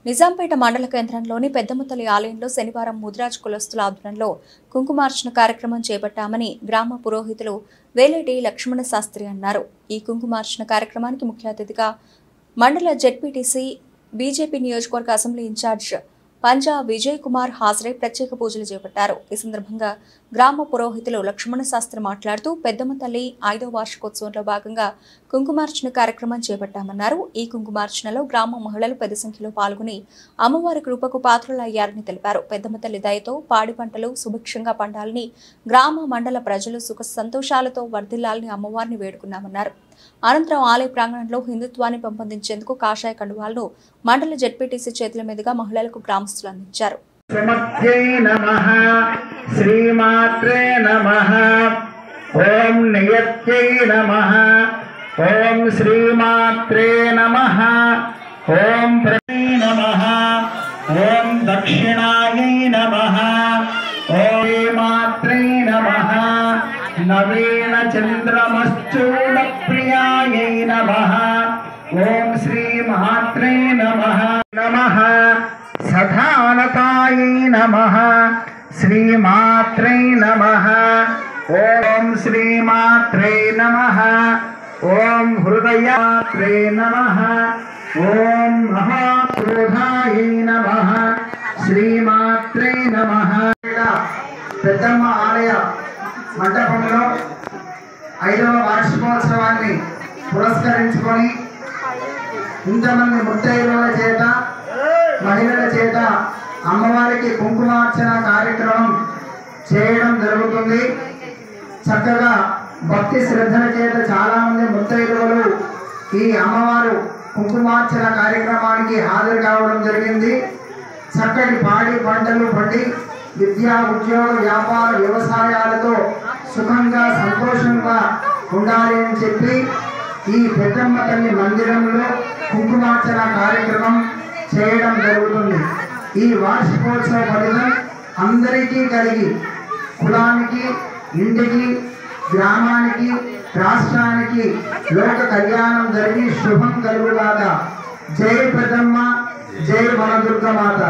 నిజాంపేట మండల కేంద్రంలోని పెద్దముతల్లి ఆలయంలో శనివారం ముదిరాజ్ కులస్తుల ఆధ్వర్యంలో కుంకుమార్చన కార్యక్రమం చేపట్టామని గ్రామ పురోహితులు వేలేటి లక్ష్మణ శాస్త్రి అన్నారు. ఈ కుంకుమార్చన కార్యక్రమానికి ముఖ్య అతిథిగా మండల జెడ్పీటీసీ బీజేపీ నియోజకవర్గ అసెంబ్లీ ఇన్ఛార్జ్ పంజా విజయ్ కుమార్ హాజరై ప్రత్యేక పూజలు చేపట్టారు. ఈ సందర్భంగా గ్రామ పురోహితులు లక్ష్మణ శాస్త్రి మాట్లాడుతూ పెద్దమ్మతల్లి 5వ వార్షికోత్సవంలో భాగంగా కుంకుమార్చన కార్యక్రమం చేపట్టామన్నారు. ఈ కుంకుమార్చనలో గ్రామ మహిళలు పెద్ద సంఖ్యలో పాల్గొని అమ్మవారి కృపకు పాత్రలయ్యారని తెలిపారు. పెద్దమ్మతల్లి దయతో పాడి పంటలు సుభిక్షంగా పండాలని, గ్రామ మండల ప్రజలు సుఖ సంతోషాలతో వర్ధిల్లాలని అమ్మవారిని వేడుకున్నామన్నారు. అనంతరం ఆలయ ప్రాంగణంలో హిందుత్వాన్ని పెంపొందించేందుకు కాషాయ కండువాలను మండల జెడ్పీటీసీ చేతుల మీదుగా మహిళలకు గ్రామస్తులు అందించారు. శ్రీమాత్రే నమః. ఓం నియత్యై నమః. ఓం శ్రీమాత్రే నమః. ఓం ప్రదే నమః. ఓం దక్షిణాయై నమః. ఓం శ్రీమాత్రే నమః. నవీన చంద్రమశ్చూడ ప్రియాయై నమః. ఓం శ్రీమాత్రే నమః. నమః సధానతాయై నమః. శ్రీమాత్రే నమః. ఓం శ్రీమాత్రే నమః. ఓం హృదయాత్రే నమః. ఓం మహాక్రోధాయై నమః. శ్రీమాత్రే నమః. పెద్దమ్మ ఆలయ మండపంలో 5వ వార్షికోత్సవాన్ని పురస్కరించుకొని ఇంతమంది ముత్తైదుల చేత మహిళల చేత అమ్మవారికి కుంకుమార్చన కార్యక్రమం చేయడం జరుగుతుంది. చక్కగా భక్తి శ్రద్ధల చేత చాలామంది ముత్తైదువులు ఈ అమ్మవారు కుంకుమార్చన కార్యక్రమానికి హాజరు కావడం జరిగింది. చక్కటి పాడి పంటలు పండి విద్యా ఉద్యోగ వ్యాపార వ్యవసాయాలతో సుఖంగా సంతోషంగా ఉండాలి అని చెప్పి ఈ పెద్దమ్మ తల్లి మందిరంలో కుంకుమార్చన కార్యక్రమం చేయడం జరుగుతుంది. ఈ వార్షికోత్సవ ఫలితం అందరికీ కలిగి కులానికి, ఇంటికి, గ్రామానికి, రాష్ట్రానికి లోక కళ్యాణం జరిగి శుభం కలుగుగాక. జై పెద్దమ్మ, జై వనదుర్గమాత.